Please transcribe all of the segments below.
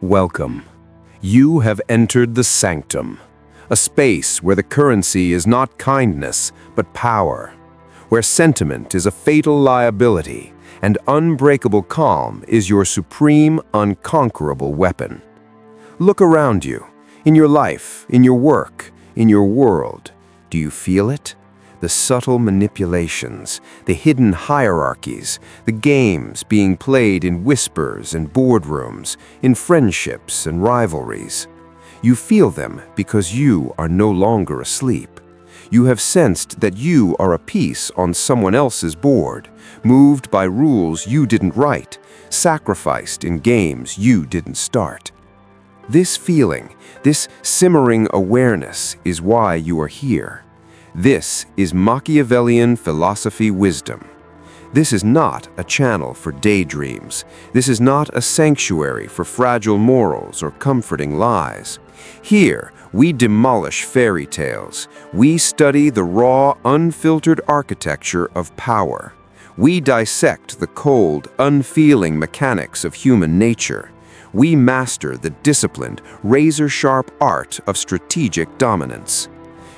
Welcome. You have entered the sanctum, a space where the currency is not kindness, but power, where sentiment is a fatal liability and unbreakable calm is your supreme, unconquerable weapon. Look around you, in your life, in your work, in your world. Do you feel it? The subtle manipulations, the hidden hierarchies, the games being played in whispers and boardrooms, in friendships and rivalries. You feel them because you are no longer asleep. You have sensed that you are a piece on someone else's board, moved by rules you didn't write, sacrificed in games you didn't start. This feeling, this simmering awareness is why you are here. This is Machiavellian philosophy wisdom. This is not a channel for daydreams. This is not a sanctuary for fragile morals or comforting lies. Here, we demolish fairy tales. We study the raw, unfiltered architecture of power. We dissect the cold, unfeeling mechanics of human nature. We master the disciplined, razor-sharp art of strategic dominance.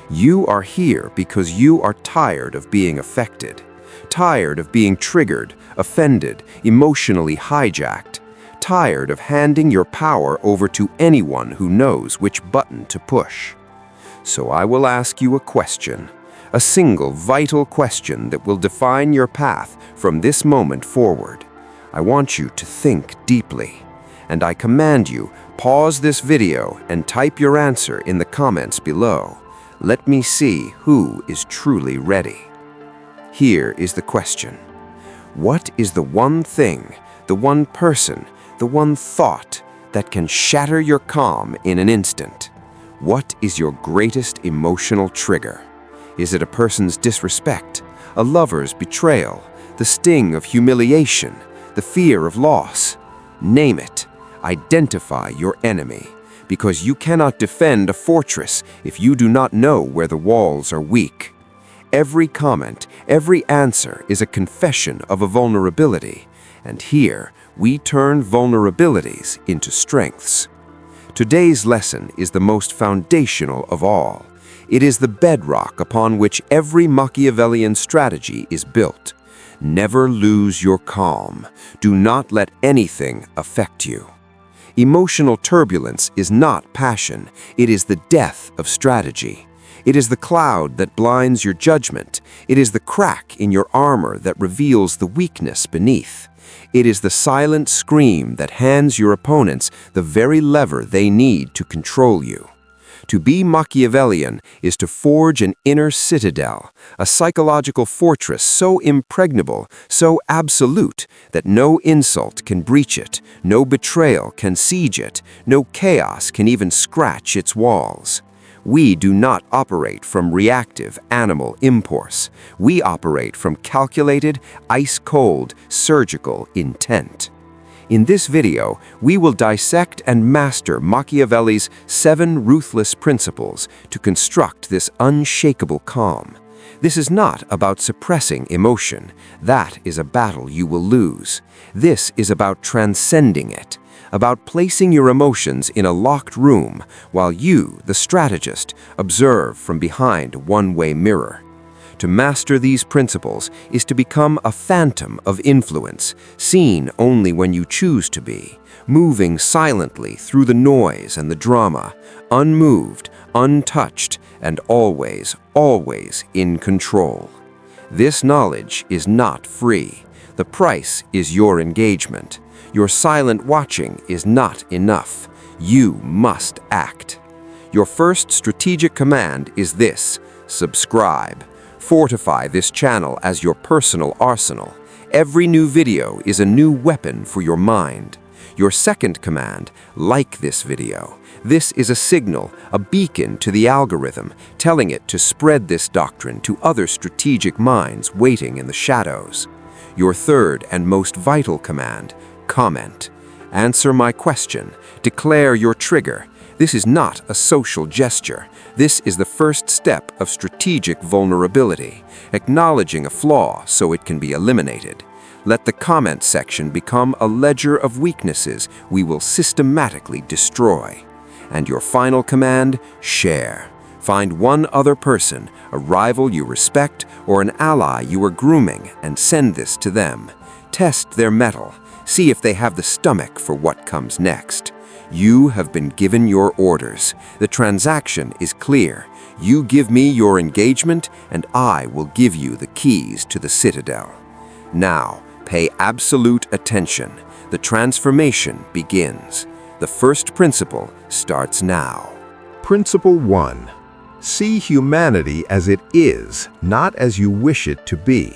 You are here because you are tired of being affected, tired of being triggered, offended, emotionally hijacked, tired of handing your power over to anyone who knows which button to push. So I will ask you a question, a single vital question that will define your path from this moment forward. I want you to think deeply, and I command you, pause this video and type your answer in the comments below. Let me see who is truly ready. Here is the question. What is the one thing, the one person, the one thought that can shatter your calm in an instant? What is your greatest emotional trigger? Is it a person's disrespect, a lover's betrayal, the sting of humiliation, the fear of loss? Name it. Identify your enemy. Because you cannot defend a fortress if you do not know where the walls are weak. Every comment, every answer is a confession of a vulnerability, and here we turn vulnerabilities into strengths. Today's lesson is the most foundational of all. It is the bedrock upon which every Machiavellian strategy is built. Never lose your calm. Do not let anything affect you. Emotional turbulence is not passion. It is the death of strategy. It is the cloud that blinds your judgment. It is the crack in your armor that reveals the weakness beneath. It is the silent scream that hands your opponents the very lever they need to control you. To be Machiavellian is to forge an inner citadel, a psychological fortress so impregnable, so absolute, that no insult can breach it, no betrayal can siege it, no chaos can even scratch its walls. We do not operate from reactive animal impulse. We operate from calculated, ice-cold, surgical intent. In this video, we will dissect and master Machiavelli's 7 ruthless principles to construct this unshakable calm. This is not about suppressing emotion. That is a battle you will lose. This is about transcending it, about placing your emotions in a locked room while you, the strategist, observe from behind a one-way mirror. To master these principles is to become a phantom of influence, seen only when you choose to be, moving silently through the noise and the drama, unmoved, untouched, and always, always in control. This knowledge is not free. The price is your engagement. Your silent watching is not enough. You must act. Your first strategic command is this: subscribe. Fortify this channel as your personal arsenal. Every new video is a new weapon for your mind. Your second command, like this video. This is a signal, a beacon to the algorithm, telling it to spread this doctrine to other strategic minds waiting in the shadows. Your third and most vital command, comment. Answer my question. Declare your trigger. This is not a social gesture. This is the first step of strategic vulnerability, acknowledging a flaw so it can be eliminated. Let the comment section become a ledger of weaknesses we will systematically destroy. And your final command, share. Find one other person, a rival you respect, or an ally you are grooming, and send this to them. Test their mettle. See if they have the stomach for what comes next. You have been given your orders. The transaction is clear. You give me your engagement, and I will give you the keys to the citadel. Now, pay absolute attention. The transformation begins. The first principle starts now. Principle 1. See humanity as it is, not as you wish it to be.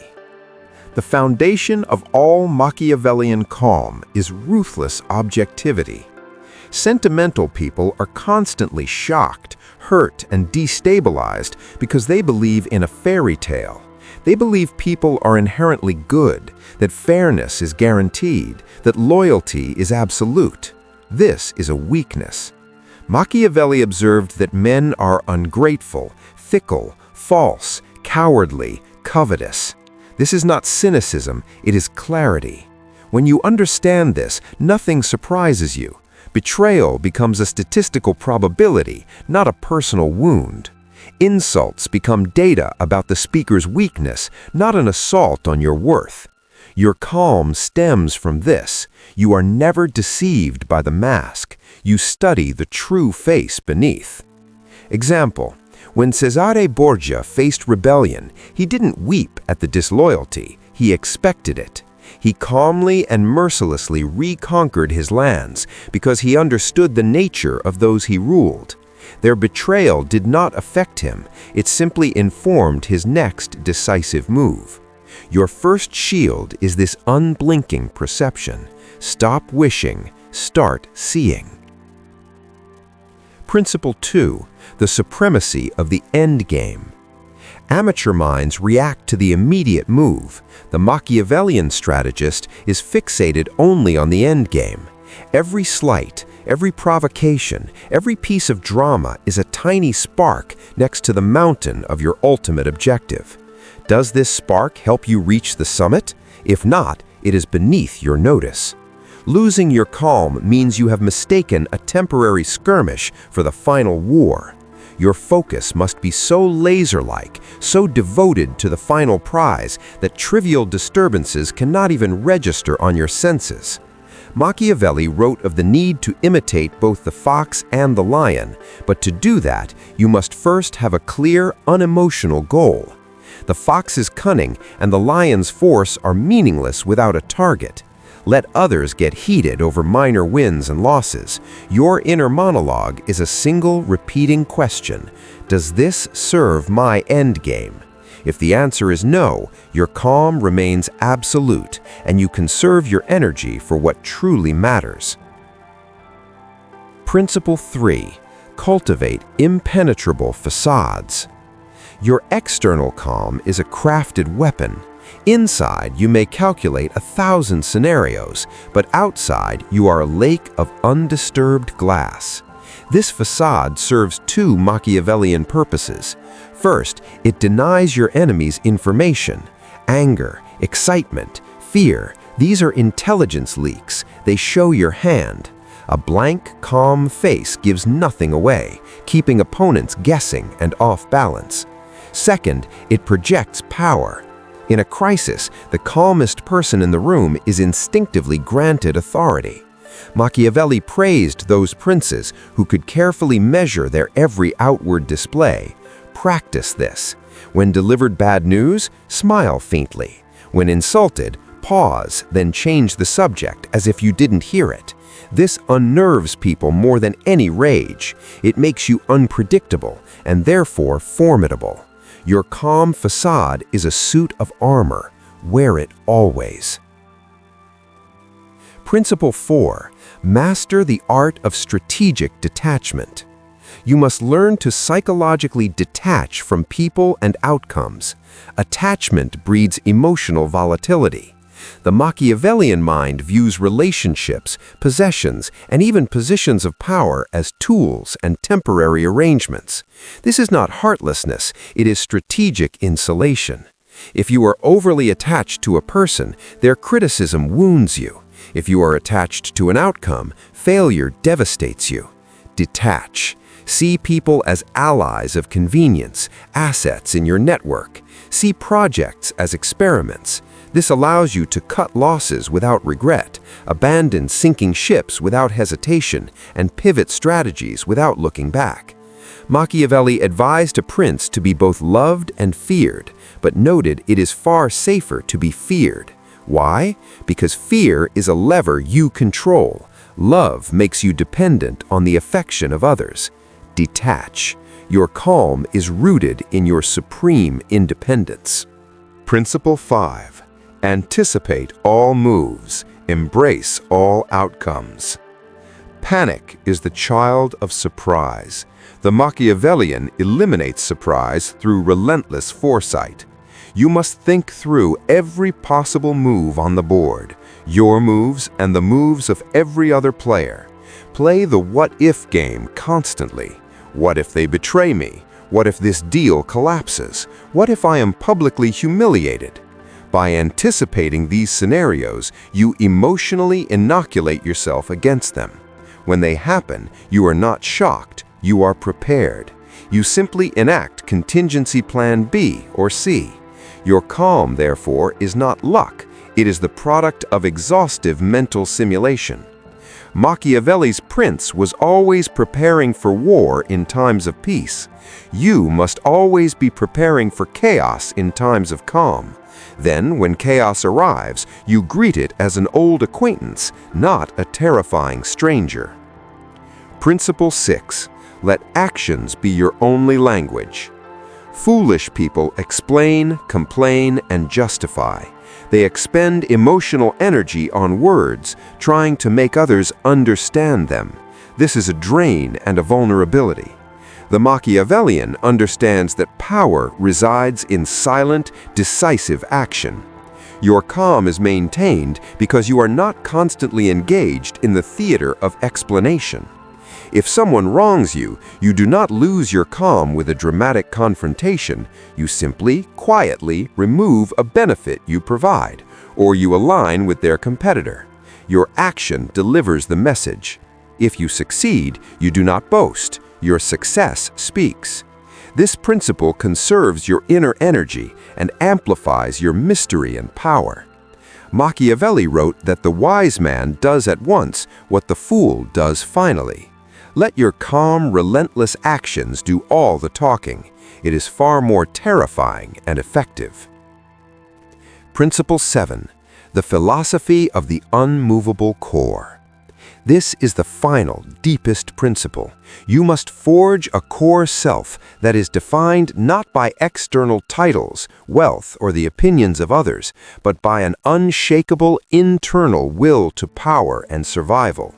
The foundation of all Machiavellian calm is ruthless objectivity. Sentimental people are constantly shocked, hurt, and destabilized because they believe in a fairy tale. They believe people are inherently good, that fairness is guaranteed, that loyalty is absolute. This is a weakness. Machiavelli observed that men are ungrateful, fickle, false, cowardly, covetous. This is not cynicism, it is clarity. When you understand this, nothing surprises you. Betrayal becomes a statistical probability, not a personal wound. Insults become data about the speaker's weakness, not an assault on your worth. Your calm stems from this. You are never deceived by the mask. You study the true face beneath. Example: when Cesare Borgia faced rebellion, he didn't weep at the disloyalty, he expected it. He calmly and mercilessly reconquered his lands because he understood the nature of those he ruled. Their betrayal did not affect him, it simply informed his next decisive move. Your first shield is this unblinking perception. Stop wishing, start seeing. Principle 2. The supremacy of the end game. Amateur minds react to the immediate move. The Machiavellian strategist is fixated only on the end game. Every slight, every provocation, every piece of drama is a tiny spark next to the mountain of your ultimate objective. Does this spark help you reach the summit? If not, it is beneath your notice. Losing your calm means you have mistaken a temporary skirmish for the final war. Your focus must be so laser-like, so devoted to the final prize that trivial disturbances cannot even register on your senses. Machiavelli wrote of the need to imitate both the fox and the lion, but to do that, you must first have a clear, unemotional goal. The fox's cunning and the lion's force are meaningless without a target. Let others get heated over minor wins and losses. Your inner monologue is a single repeating question. Does this serve my end game? If the answer is no, your calm remains absolute, and you conserve your energy for what truly matters. Principle 3. Cultivate impenetrable facades. Your external calm is a crafted weapon. Inside, you may calculate 1,000 scenarios, but outside, you are a lake of undisturbed glass. This facade serves two Machiavellian purposes. First, it denies your enemies information. Anger, excitement, fear, these are intelligence leaks. They show your hand. A blank, calm face gives nothing away, keeping opponents guessing and off balance. Second, it projects power. In a crisis, the calmest person in the room is instinctively granted authority. Machiavelli praised those princes who could carefully measure their every outward display. Practice this. When delivered bad news, smile faintly. When insulted, pause, then change the subject as if you didn't hear it. This unnerves people more than any rage. It makes you unpredictable and therefore formidable. Your calm facade is a suit of armor. Wear it always. Principle 4. Master the art of strategic detachment. You must learn to psychologically detach from people and outcomes. Attachment breeds emotional volatility. The Machiavellian mind views relationships, possessions, and even positions of power as tools and temporary arrangements. This is not heartlessness, it is strategic insulation. If you are overly attached to a person, their criticism wounds you. If you are attached to an outcome, failure devastates you. Detach. See people as allies of convenience, assets in your network. See projects as experiments. This allows you to cut losses without regret, abandon sinking ships without hesitation, and pivot strategies without looking back. Machiavelli advised a prince to be both loved and feared, but noted it is far safer to be feared. Why? Because fear is a lever you control. Love makes you dependent on the affection of others. Detach. Your calm is rooted in your supreme independence. Principle 5. Anticipate all moves. Embrace all outcomes. Panic is the child of surprise. The Machiavellian eliminates surprise through relentless foresight. You must think through every possible move on the board, your moves and the moves of every other player. Play the what-if game constantly. What if they betray me? What if this deal collapses? What if I am publicly humiliated? By anticipating these scenarios, you emotionally inoculate yourself against them. When they happen, you are not shocked, you are prepared. You simply enact contingency plan B or C. Your calm, therefore, is not luck. It is the product of exhaustive mental simulation. Machiavelli's prince was always preparing for war in times of peace. You must always be preparing for chaos in times of calm. Then, when chaos arrives, you greet it as an old acquaintance, not a terrifying stranger. Principle 6. Let actions be your only language. Foolish people explain, complain, and justify. They expend emotional energy on words, trying to make others understand them. This is a drain and a vulnerability. The Machiavellian understands that power resides in silent, decisive action. Your calm is maintained because you are not constantly engaged in the theater of explanation. If someone wrongs you, you do not lose your calm with a dramatic confrontation. You simply, quietly remove a benefit you provide, or you align with their competitor. Your action delivers the message. If you succeed, you do not boast. Your success speaks. This principle conserves your inner energy and amplifies your mystery and power. Machiavelli wrote that the wise man does at once what the fool does finally. Let your calm, relentless actions do all the talking. It is far more terrifying and effective. Principle 7. The philosophy of the unmovable core. This is the final, deepest principle. You must forge a core self that is defined not by external titles, wealth, or the opinions of others, but by an unshakable internal will to power and survival.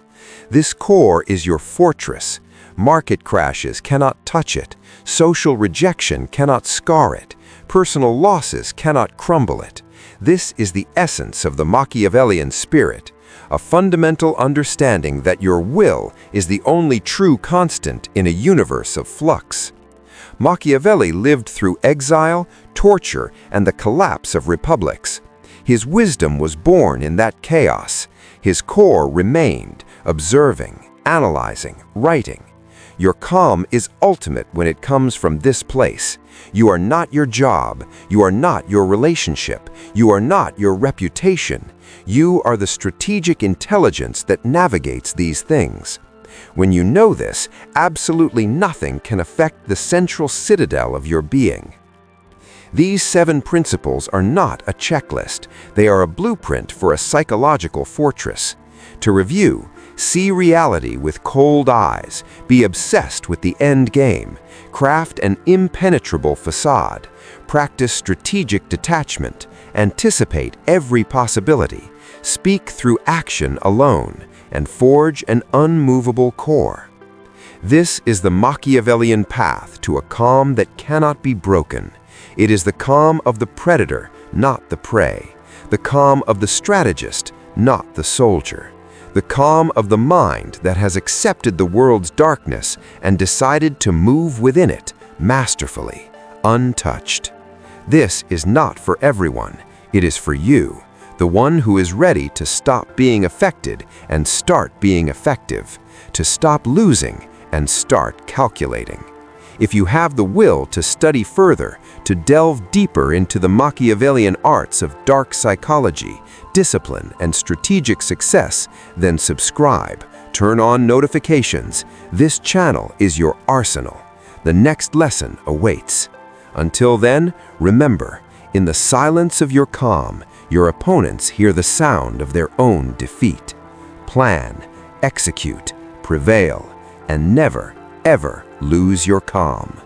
This core is your fortress. Market crashes cannot touch it. Social rejection cannot scar it. Personal losses cannot crumble it. This is the essence of the Machiavellian spirit, a fundamental understanding that your will is the only true constant in a universe of flux. Machiavelli lived through exile, torture, and the collapse of republics. His wisdom was born in that chaos. His core remained, observing, analyzing, writing. Your calm is ultimate when it comes from this place. You are not your job. You are not your relationship. You are not your reputation. You are the strategic intelligence that navigates these things. When you know this, absolutely nothing can affect the central citadel of your being. These 7 principles are not a checklist. They are a blueprint for a psychological fortress. To review, see reality with cold eyes, be obsessed with the end game, craft an impenetrable facade, practice strategic detachment, anticipate every possibility, speak through action alone, and forge an unmovable core. This is the Machiavellian path to a calm that cannot be broken. It is the calm of the predator, not the prey, the calm of the strategist, not the soldier, the calm of the mind that has accepted the world's darkness and decided to move within it, masterfully, untouched. This is not for everyone. It is for you, the one who is ready to stop being affected and start being effective, to stop losing and start calculating. If you have the will to study further, to delve deeper into the Machiavellian arts of dark psychology, discipline, and strategic success, then subscribe, turn on notifications. This channel is your arsenal. The next lesson awaits. Until then, remember, in the silence of your calm, your opponents hear the sound of their own defeat. Plan, execute, prevail, and never, ever lose your calm.